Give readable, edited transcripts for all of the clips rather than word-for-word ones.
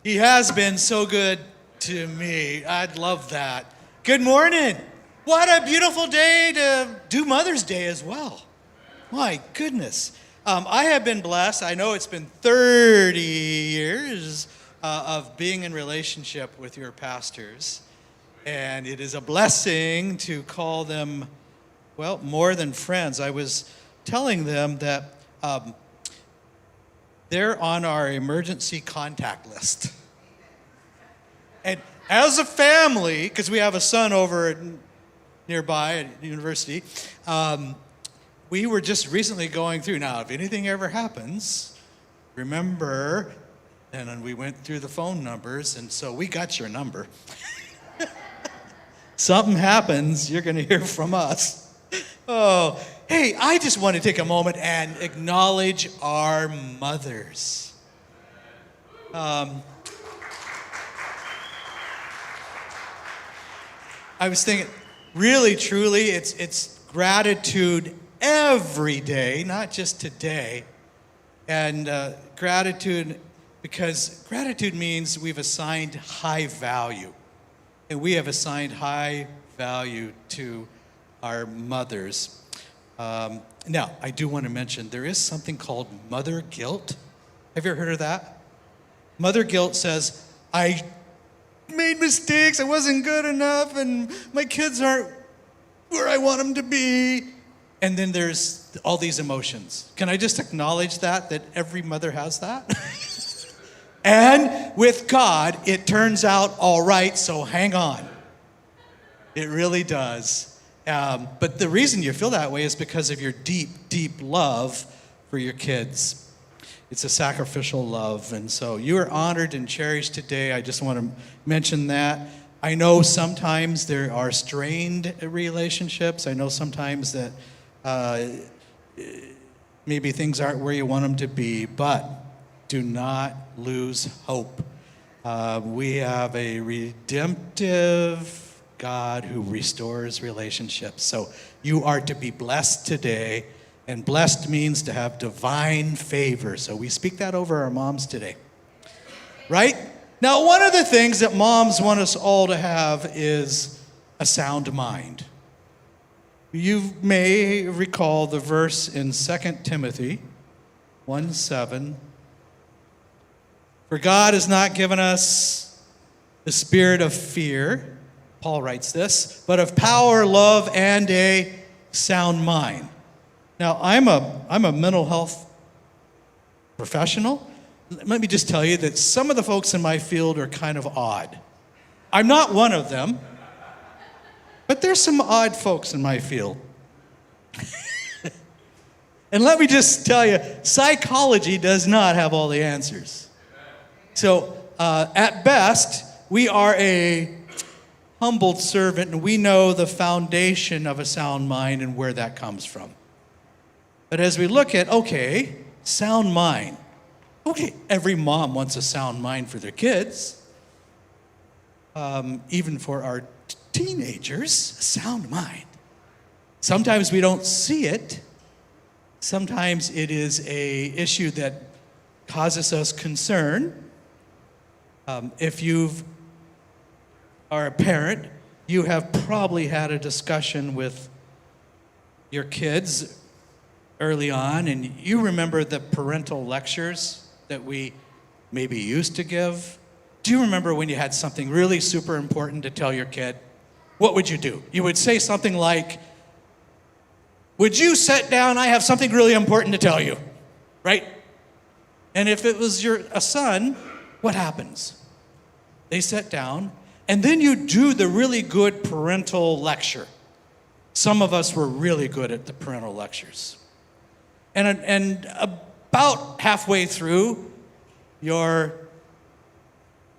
He has been so good to me. I'd love that. Good morning. What a beautiful day to do Mother's Day as well. My goodness. I have been blessed. I know it's been 30 years of being in relationship with your pastors. And it is a blessing to call them, well, more than friends. I was telling them that they're on our emergency contact list. And as a family, because we have a son over nearby at university, we were just recently going through. Now, if anything ever happens, remember, and then we went through the phone numbers, and so we got your number. Something happens, you're going to hear from us. Oh, hey, I just want to take a moment and acknowledge our mothers. I was thinking, really, truly, it's gratitude every day, not just today. And gratitude, because gratitude means we've assigned high value. And we have assigned high value to our mothers. Now, I do want to mention, there is something called mother guilt. Have you ever heard of that? Mother guilt says, I made mistakes, I wasn't good enough, and my kids aren't where I want them to be. And then there's all these emotions. Can I just acknowledge that every mother has that? And with God, it turns out all right, so hang on. It really does. But the reason you feel that way is because of your deep, deep love for your kids. It's a sacrificial love, and so you are honored and cherished today. I just want to mention that. I know sometimes there are strained relationships. I know sometimes that maybe things aren't where you want them to be, but do not lose hope. We have a redemptive God who restores relationships. So you are to be blessed today, and blessed means to have divine favor. So we speak that over our moms today. Right? Now, one of the things that moms want us all to have is a sound mind. You may recall the verse in 2 Timothy 1:7. For God has not given us the spirit of fear, Paul writes this, but of power, love, and a sound mind. Now, I'm a mental health professional. Let me just tell you that some of the folks in my field are kind of odd. I'm not one of them, but there's some odd folks in my field. And let me just tell you, psychology does not have all the answers. So, at best, we are a humbled servant, and we know the foundation of a sound mind and where that comes from. But as we look at, okay, sound mind. Okay, every mom wants a sound mind for their kids. Even for our teenagers, a sound mind. Sometimes we don't see it. Sometimes it is an issue that causes us concern. If you are a parent, you have probably had a discussion with your kids early on, and you remember the parental lectures that we maybe used to give. Do you remember when you had something really super important to tell your kid? What would you do? You would say something like, would you sit down? I have something really important to tell you, right? And if it was a son, what happens? They sit down, and then you do the really good parental lecture. Some of us were really good at the parental lectures. And about halfway through, your,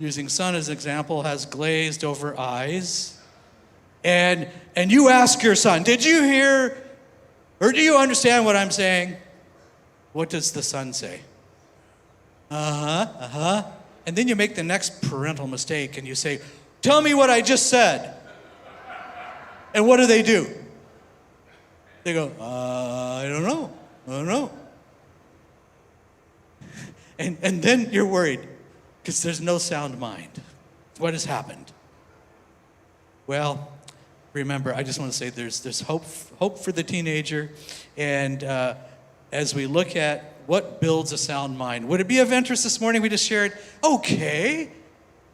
using son as an example, has glazed over eyes. And you ask your son, did you hear, or do you understand what I'm saying? What does the son say? And then you make the next parental mistake and you say, tell me what I just said. And what do? They go, I don't know. And then you're worried. Because there's no sound mind. What has happened? Well, remember, I just want to say there's hope for the teenager. And as we look at what builds a sound mind, would it be of interest this morning? We just shared, okay,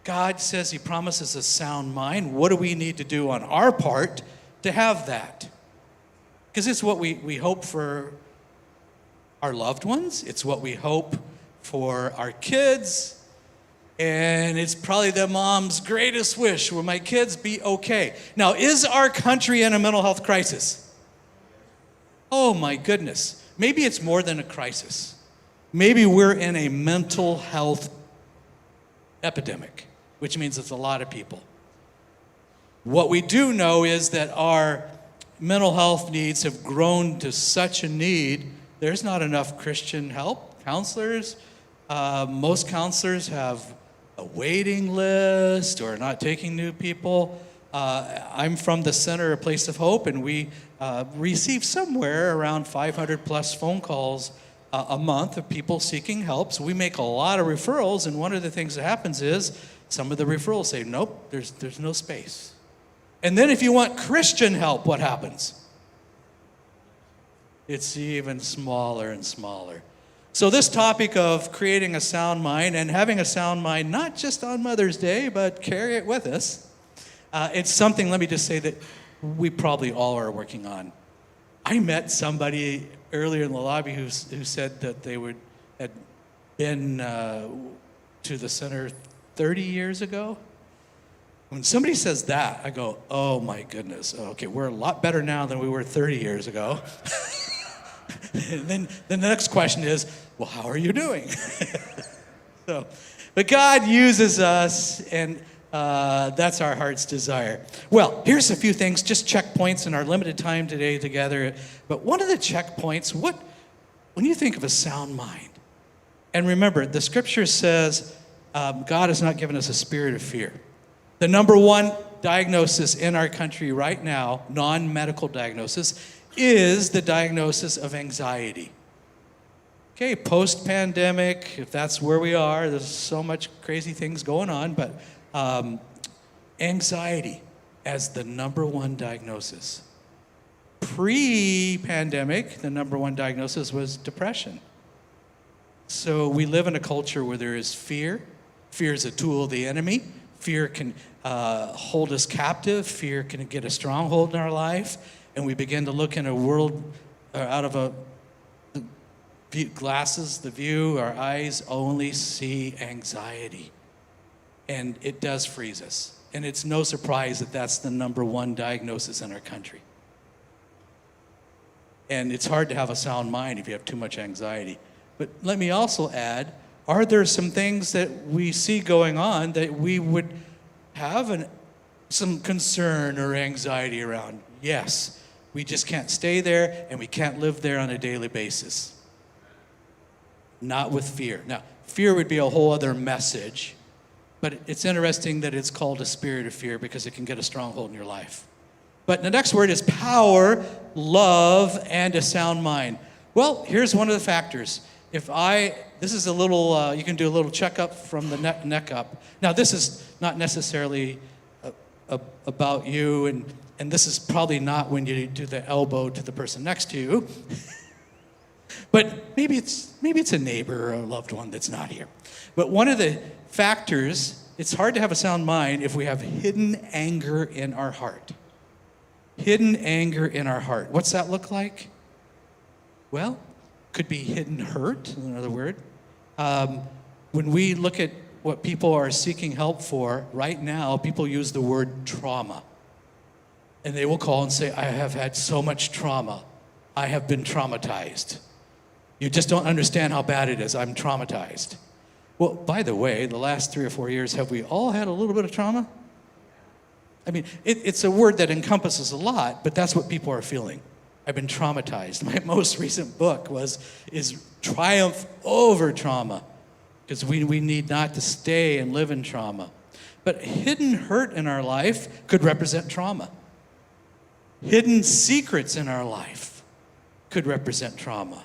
God says he promises a sound mind. What do we need to do on our part to have that? Because it's what we hope for our loved ones. It's what we hope for our kids. And it's probably the mom's greatest wish, will my kids be okay? Now, is our country in a mental health crisis? Oh my goodness. Maybe it's more than a crisis. Maybe we're in a mental health epidemic, which means it's a lot of people. What we do know is that our mental health needs have grown to such a need. There's not enough Christian help, counselors. Most counselors have a waiting list or not taking new people. I'm from the Center, a Place of Hope, and we receive somewhere around 500 plus phone calls a month of people seeking help. So we make a lot of referrals, and one of the things that happens is some of the referrals say, nope, there's no space. And then if you want Christian help, what happens? It's even smaller and smaller. So this topic of creating a sound mind and having a sound mind, not just on Mother's Day, but carry it with us. It's something, let me just say, that we probably all are working on. I met somebody earlier in the lobby who said that they had been to the center 30 years ago. When somebody says that, I go, oh my goodness, okay, we're a lot better now than we were 30 years ago. And then the next question is, well, how are you doing? But God uses us, and that's our heart's desire. Well, here's a few things, just checkpoints in our limited time today together. But one of the checkpoints, when you think of a sound mind, and remember, the scripture says God has not given us a spirit of fear. The number one diagnosis in our country right now, non-medical diagnosis, is the diagnosis of anxiety. Okay, post-pandemic, if that's where we are, there's so much crazy things going on, but anxiety as the number one diagnosis. Pre-pandemic, the number one diagnosis was depression. So we live in a culture where there is fear. Fear is a tool of the enemy. Fear can hold us captive. Fear can get a stronghold in our life. And we begin to look in a world out of the glasses, the view, our eyes only see anxiety. And it does freeze us. And it's no surprise that that's the number one diagnosis in our country. And it's hard to have a sound mind if you have too much anxiety. But let me also add, are there some things that we see going on that we would have some concern or anxiety around? Yes. We just can't stay there, and we can't live there on a daily basis. Not with fear. Now, fear would be a whole other message, but it's interesting that it's called a spirit of fear because it can get a stronghold in your life. But the next word is power, love, and a sound mind. Well, here's one of the factors. This is a little, you can do a little checkup from the neck up. Now, this is not necessarily about you, and this is probably not when you do the elbow to the person next to you. But maybe it's a neighbor or a loved one that's not here. But one of the factors, it's hard to have a sound mind if we have hidden anger in our heart. Hidden anger in our heart. What's that look like? Well, could be hidden hurt, another word. When we look at what people are seeking help for, right now, people use the word trauma. And they will call and say, I have had so much trauma. I have been traumatized. You just don't understand how bad it is. I'm traumatized. Well, by the way, the last 3 or 4 years, have we all had a little bit of trauma? I mean, it's a word that encompasses a lot, but that's what people are feeling. I've been traumatized. My most recent book is Triumph Over Trauma, because we need not to stay and live in trauma. But hidden hurt in our life could represent trauma. Hidden secrets in our life could represent trauma.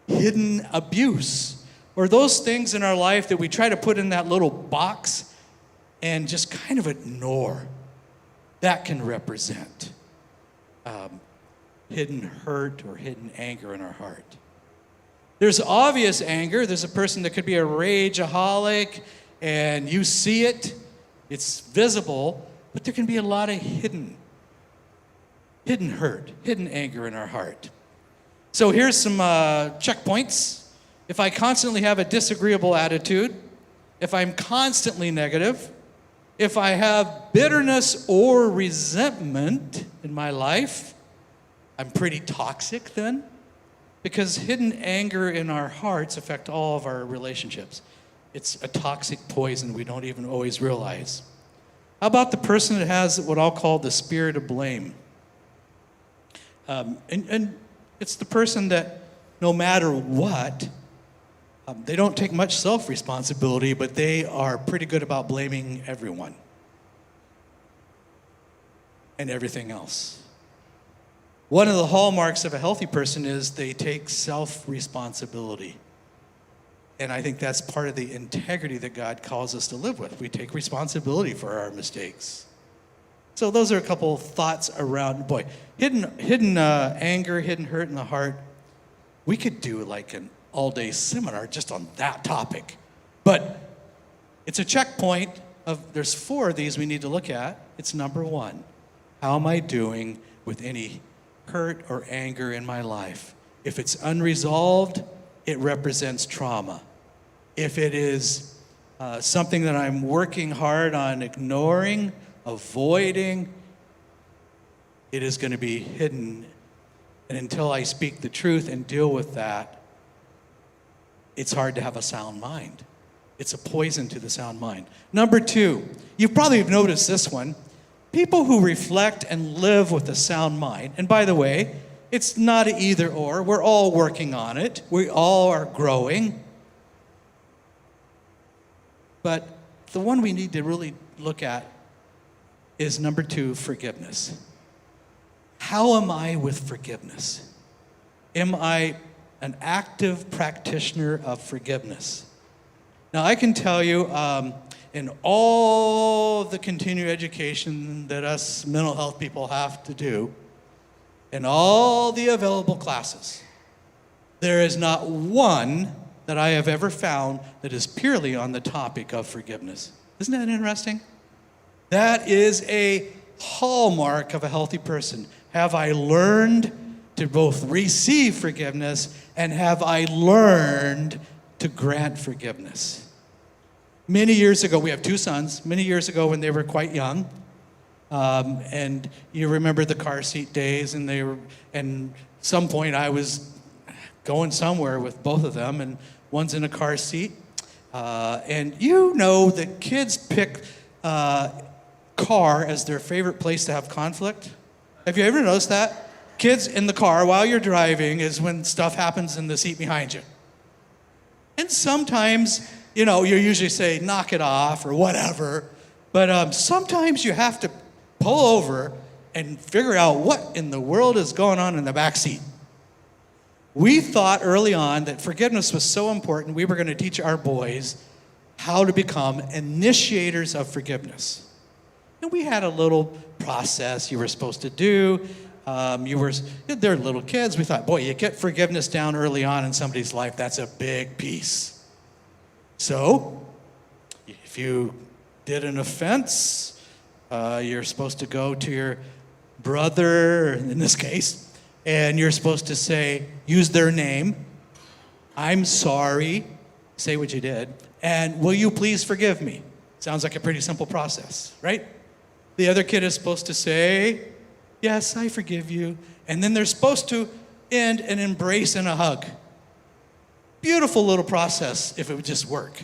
Hidden abuse or those things in our life that we try to put in that little box and just kind of ignore, that can represent hidden hurt or hidden anger in our heart. There's obvious anger. There's a person that could be a rageaholic, and you see it. It's visible, but there can be a lot of hidden hurt, hidden anger in our heart. So here's some checkpoints. If I constantly have a disagreeable attitude, if I'm constantly negative, if I have bitterness or resentment in my life, I'm pretty toxic then, because hidden anger in our hearts affect all of our relationships. It's a toxic poison we don't even always realize. How about the person that has what I'll call the spirit of blame? And it's the person that no matter what, they don't take much self-responsibility, but they are pretty good about blaming everyone and everything else. One of the hallmarks of a healthy person is they take self-responsibility. And I think that's part of the integrity that God calls us to live with. We take responsibility for our mistakes. So those are a couple thoughts around, hidden anger, hidden hurt in the heart. We could do like an all-day seminar just on that topic. But it's a checkpoint of, there's 4 of these we need to look at. It's number 1. How am I doing with any hurt or anger in my life? If it's unresolved, it represents trauma. If it is something that I'm working hard on ignoring, avoiding, it is going to be hidden. And until I speak the truth and deal with that, it's hard to have a sound mind. It's a poison to the sound mind. Number 2, you probably have noticed this one. People who reflect and live with a sound mind, and by the way, it's not an either or. We're all working on it. We all are growing. But the one we need to really look at is number 2, forgiveness. How am I with forgiveness? Am I an active practitioner of forgiveness? Now, I can tell you, in all the continuing education that us mental health people have to do, in all the available classes, there is not one that I have ever found that is purely on the topic of forgiveness. Isn't that interesting? That is a hallmark of a healthy person. Have I learned to both receive forgiveness, and have I learned to grant forgiveness? Many years ago, we have 2 sons, many years ago when they were quite young, and you remember the car seat days, and some point I was going somewhere with both of them, and one's in a car seat, and you know that kids pick car as their favorite place to have conflict. Have you ever noticed that? Kids in the car while you're driving is when stuff happens in the seat behind you. And sometimes, you usually say, knock it off or whatever. But sometimes you have to pull over and figure out what in the world is going on in the back seat. We thought early on that forgiveness was so important, we were going to teach our boys how to become initiators of forgiveness. And we had a little process you were supposed to do. They're little kids. We thought, boy, you get forgiveness down early on in somebody's life, that's a big piece. So, if you did an offense, you're supposed to go to your brother, in this case, and you're supposed to say, use their name, I'm sorry, say what you did, and will you please forgive me? Sounds like a pretty simple process, right? The other kid is supposed to say, yes, I forgive you. And then they're supposed to end an embrace and a hug. Beautiful little process if it would just work.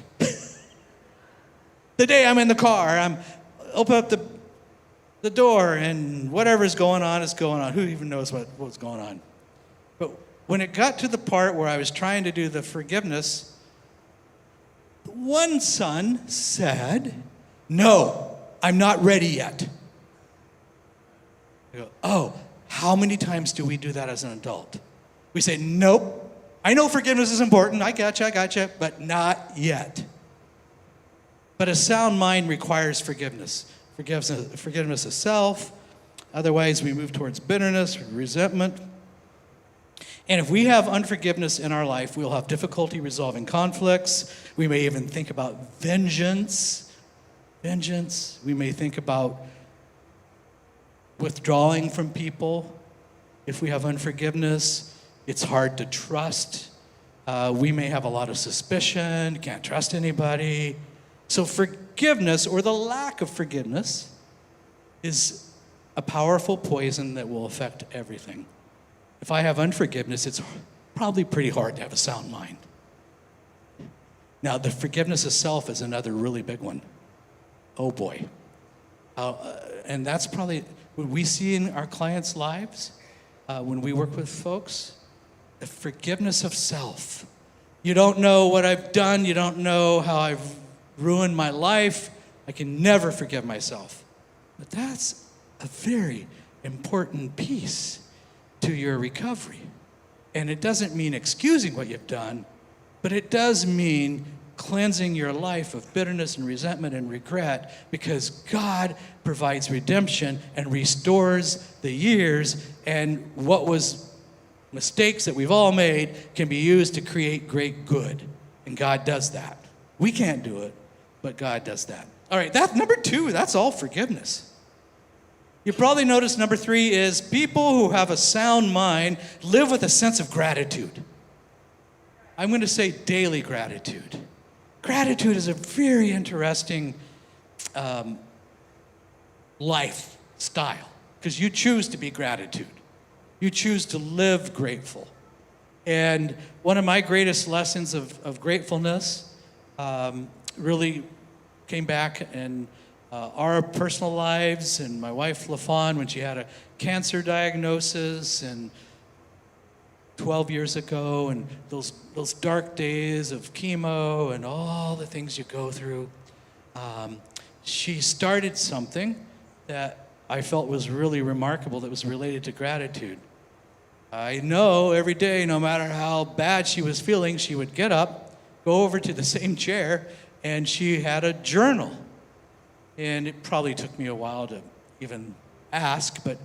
The day I'm in the car, I'm open up the door, and whatever's going on is going on. Who even knows what's going on? But when it got to the part where I was trying to do the forgiveness, one son said, no, I'm not ready yet. I go, oh, how many times do we do that as an adult? We say, nope, I know forgiveness is important. I gotcha, but not yet. But a sound mind requires forgiveness. Forgiveness of self. Otherwise, we move towards bitterness, resentment. And if we have unforgiveness in our life, we'll have difficulty resolving conflicts. We may even think about vengeance. We may think about withdrawing from people. If we have unforgiveness, it's hard to trust. We may have a lot of suspicion, can't trust anybody. So forgiveness, or the lack of forgiveness, is a powerful poison that will affect everything. If I have unforgiveness, it's probably pretty hard to have a sound mind. Now, the forgiveness of self is another really big one. Oh boy. And that's probably what we see in our clients' lives when we work with folks. The forgiveness of self. You don't know what I've done. You don't know how I've ruined my life. I can never forgive myself. But that's a very important piece to your recovery. And it doesn't mean excusing what you've done, but it does mean cleansing your life of bitterness and resentment and regret, because God provides redemption and restores the years, and what was mistakes that we've all made can be used to create great good. And God does that. We can't do it, but God does that. All right, that number 2, that's all forgiveness. You probably noticed number 3 is people who have a sound mind live with a sense of gratitude. I'm going to say daily gratitude. Gratitude is a very interesting lifestyle, because you choose to be gratitude. You choose to live grateful. And one of my greatest lessons of gratefulness really came back in our personal lives, and my wife LaFawn, when she had a cancer diagnosis and 12 years ago, and those dark days of chemo and all the things you go through, she started something that I felt was really remarkable, that was related to gratitude. I know every day, no matter how bad she was feeling, she would get up, go over to the same chair, and she had a journal. And it probably took me a while to even ask, but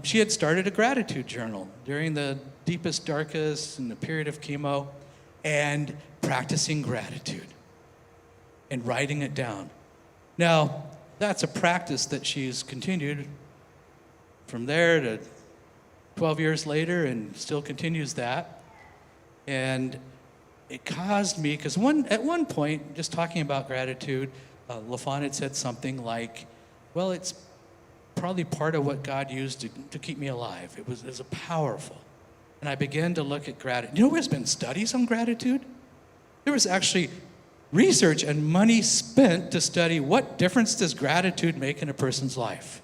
she had started a gratitude journal during the deepest, darkest, and the period of chemo, and practicing gratitude and writing it down. Now, that's a practice that she's continued from there to 12 years later, and still continues that. And it caused me, because at one point, just talking about gratitude, LaFawn had said something like, well, it's probably part of what God used to keep me alive. It was a powerful. And I began to look at gratitude. You know, there's been studies on gratitude. There was actually research and money spent to study what difference does gratitude make in a person's life.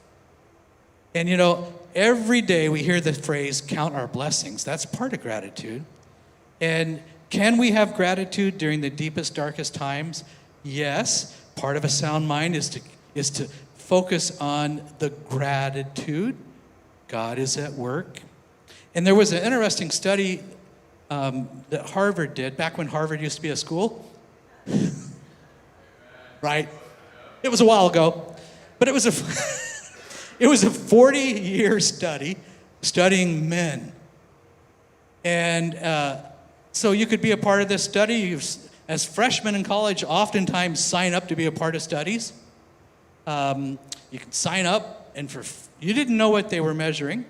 And you know, every day we hear the phrase, count our blessings. That's part of gratitude. And can we have gratitude during the deepest, darkest times? Yes. Part of a sound mind is to focus on the gratitude. God is at work. And there was an interesting study that Harvard did, back when Harvard used to be a school. Right? It was a while ago. But it was a 40-year study studying men. And so you could be a part of this study. As freshmen in college, oftentimes sign up to be a part of studies. You can sign up, and you didn't know what they were measuring.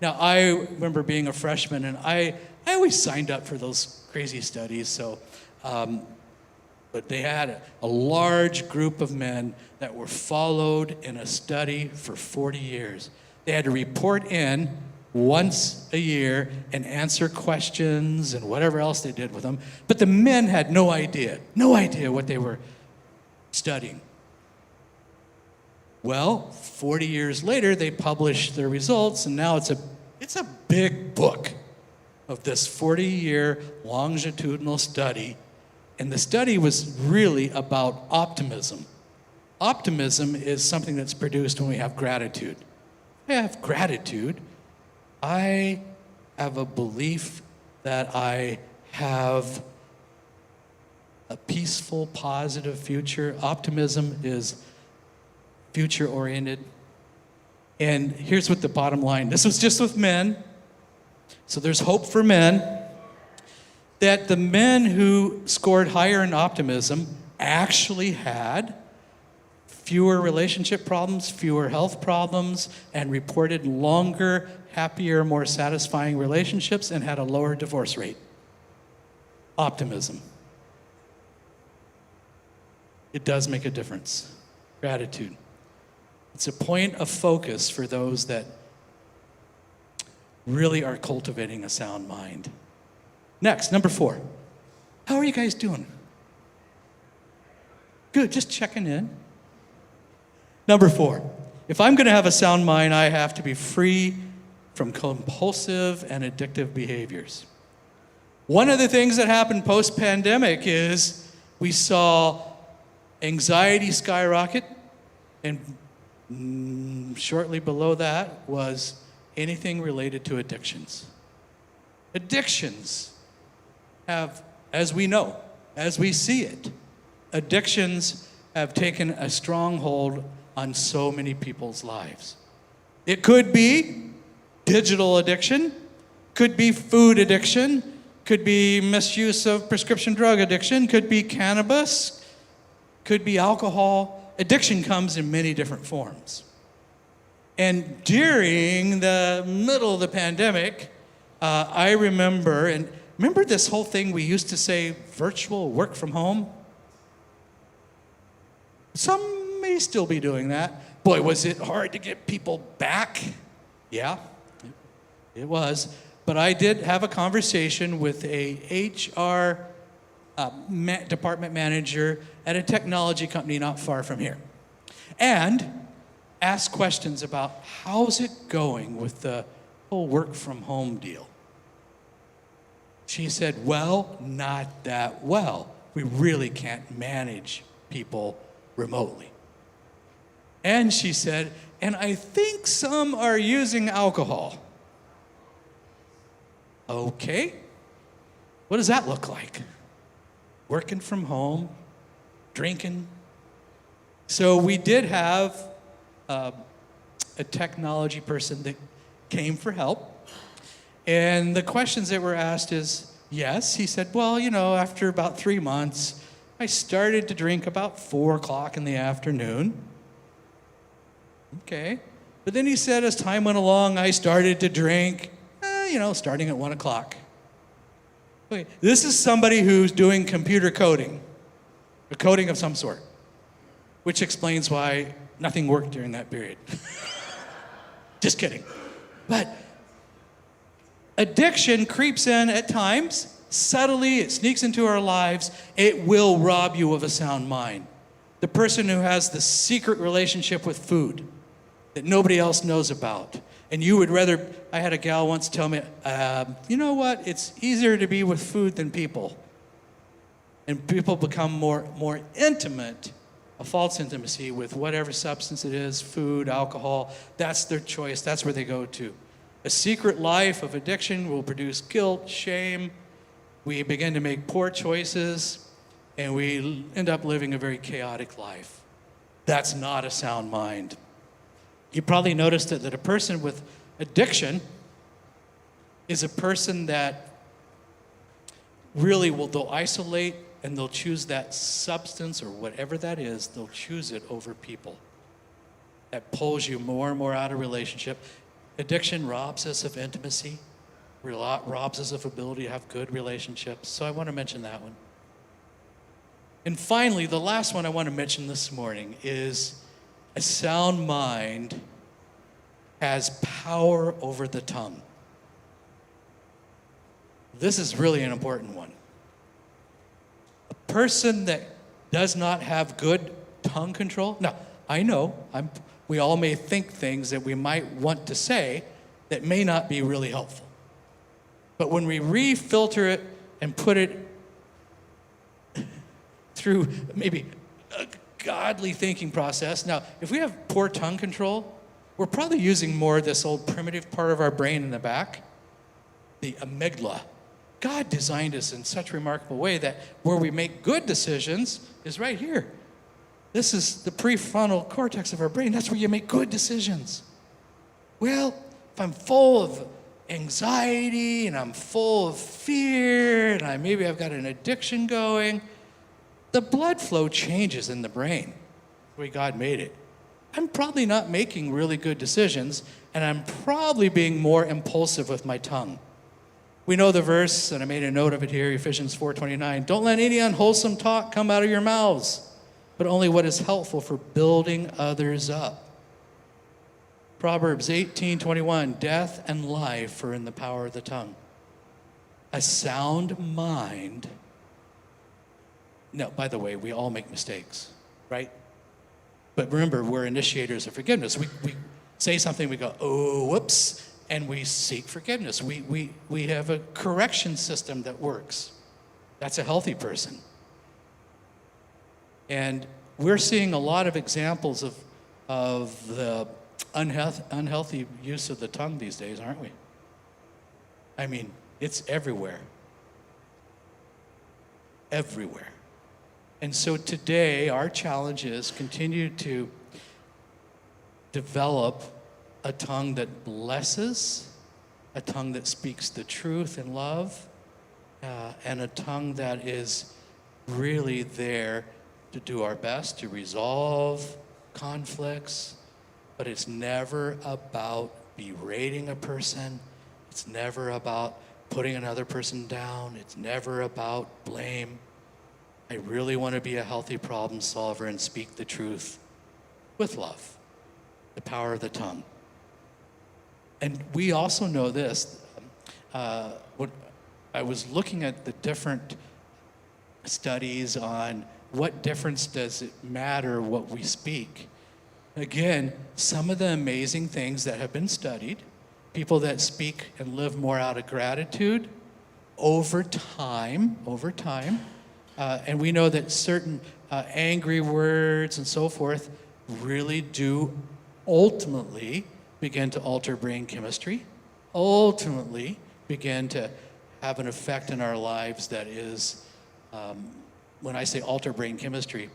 Now, I remember being a freshman, and I always signed up for those crazy studies. So, but they had a large group of men that were followed in a study for 40 years. They had to report in once a year and answer questions and whatever else they did with them. But the men had no idea what they were studying. Well, 40 years later, they published their results, and now it's a big book of this 40-year longitudinal study. And the study was really about optimism. Optimism is something that's produced when we have gratitude. I have gratitude. I have a belief that I have a peaceful, positive future. Optimism is future-oriented. And here's what the bottom line. This was just with men. So there's hope for men. That the men who scored higher in optimism actually had fewer relationship problems, fewer health problems, and reported longer, happier, more satisfying relationships and had a lower divorce rate. Optimism. It does make a difference. Gratitude. It's a point of focus for those that really are cultivating a sound mind. Next, number 4. How are you guys doing? Good, just checking in. Number 4, if I'm going to have a sound mind, I have to be free from compulsive and addictive behaviors. One of the things that happened post-pandemic is we saw anxiety skyrocket, and shortly below that was anything related to addictions. Addictions have, as we know, as we see it, addictions have taken a stronghold on so many people's lives. It could be digital addiction, could be food addiction, could be misuse of prescription drug addiction, could be cannabis, could be alcohol. Addiction comes in many different forms. And during the middle of the pandemic, I remember this whole thing we used to say, virtual work from home? Some may still be doing that. Boy, was it hard to get people back? Yeah, it was. But I did have a conversation with a HR department manager at a technology company not far from here. And asked questions about how's it going with the whole work from home deal. She said, well, not that well. We really can't manage people remotely. And she said, and I think some are using alcohol. Okay, what does that look like? Working from home, drinking. So we did have a technology person that came for help. And the questions that were asked is, yes, he said, well, after about 3 months, I started to drink about 4 o'clock in the afternoon. Okay. But then he said, as time went along, I started to drink, starting at 1 o'clock. Okay. This is somebody who's doing computer coding, a coding of some sort, which explains why nothing worked during that period. Just kidding. But addiction creeps in at times, subtly, it sneaks into our lives. It will rob you of a sound mind. The person who has the secret relationship with food that nobody else knows about. And you would rather, I had a gal once tell me, you know what, it's easier to be with food than people. And people become more intimate, a false intimacy with whatever substance it is, food, alcohol. That's their choice, that's where they go to. A secret life of addiction will produce guilt, shame. We begin to make poor choices, and we end up living a very chaotic life. That's not a sound mind. You probably noticed that a person with addiction is a person that really they'll isolate and they'll choose that substance or whatever that is, they'll choose it over people. That pulls you more and more out of relationship. Addiction robs us of intimacy, robs us of ability to have good relationships. So I want to mention that one. And finally, the last one I want to mention this morning is a sound mind has power over the tongue. This is really an important one. A person that does not have good tongue control. Now, I know we all may think things that we might want to say that may not be really helpful. But when we refilter it and put it through maybe a godly thinking process. Now, if we have poor tongue control, we're probably using more of this old primitive part of our brain in the back, the amygdala, God designed us in such a remarkable way that where we make good decisions is right here. This is the prefrontal cortex of our brain. That's where you make good decisions. Well, if I'm full of anxiety and I'm full of fear and maybe I've got an addiction going, the blood flow changes in the brain the way God made it. I'm probably not making really good decisions, and I'm probably being more impulsive with my tongue. We know the verse, and I made a note of it here, Ephesians 4:29. Don't let any unwholesome talk come out of your mouths, but only what is helpful for building others up. Proverbs 18:21. Death and life are in the power of the tongue. A sound mind. No, by the way, we all make mistakes, right? But remember, we're initiators of forgiveness. We say something, we go, oh, whoops, and we seek forgiveness. We have a correction system that works. That's a healthy person. And we're seeing a lot of examples of the unhealthy use of the tongue these days, aren't we? I mean, it's everywhere. Everywhere. And so today, our challenge is continue to develop a tongue that blesses, a tongue that speaks the truth in love, and a tongue that is really there to do our best to resolve conflicts, but it's never about berating a person. It's never about putting another person down. It's never about blame. I really want to be a healthy problem solver and speak the truth with love, the power of the tongue. And we also know this. When I was looking at the different studies on what difference does it matter what we speak. Again, some of the amazing things that have been studied, people that speak and live more out of gratitude over time, and we know that certain angry words and so forth really do ultimately begin to alter brain chemistry, ultimately begin to have an effect in our lives that is, when I say alter brain chemistry,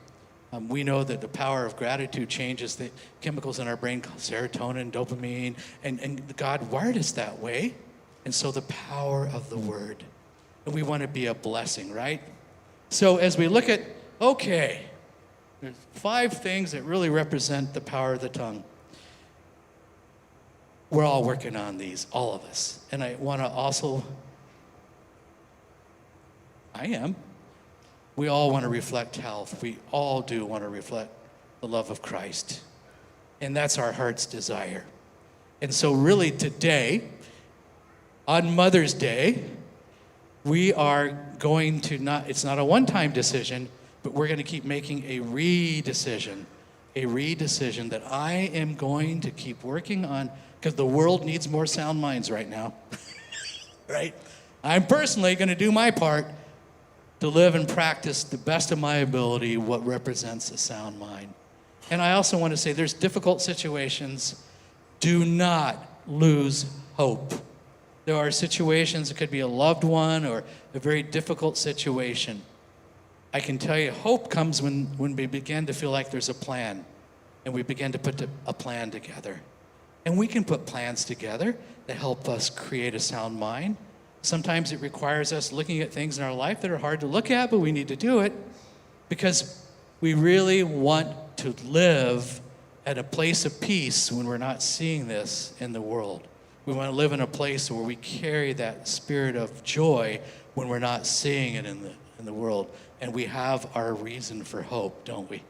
we know that the power of gratitude changes the chemicals in our brain called serotonin, dopamine, and God wired us that way. And so the power of the word. And we want to be a blessing, right? So as we look at, okay, there's 5 things that really represent the power of the tongue. We're all working on these, all of us. And I want to also, we all want to reflect health. We all do want to reflect the love of Christ. And that's our heart's desire. And so really today, on Mother's Day, we are going to it's not a one-time decision, but we're going to keep making a redecision that I am going to keep working on, because the world needs more sound minds right now, right? I'm personally going to do my part to live and practice the best of my ability what represents a sound mind. And I also want to say there's difficult situations. Do not lose hope. There are situations, it could be a loved one or a very difficult situation. I can tell you hope comes when we begin to feel like there's a plan and we begin to put a plan together. And we can put plans together that help us create a sound mind. Sometimes it requires us looking at things in our life that are hard to look at, but we need to do it because we really want to live at a place of peace when we're not seeing this in the world. We want to live in a place where we carry that spirit of joy when we're not seeing it in the world. And we have our reason for hope, don't we?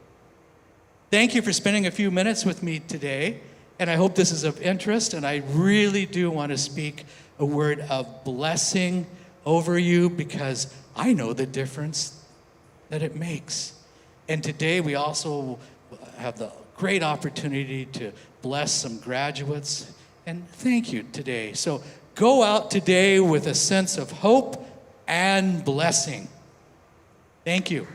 Thank you for spending a few minutes with me today. And I hope this is of interest. And I really do want to speak a word of blessing over you because I know the difference that it makes. And today we also have the great opportunity to bless some graduates. And thank you today. So go out today with a sense of hope and blessing. Thank you.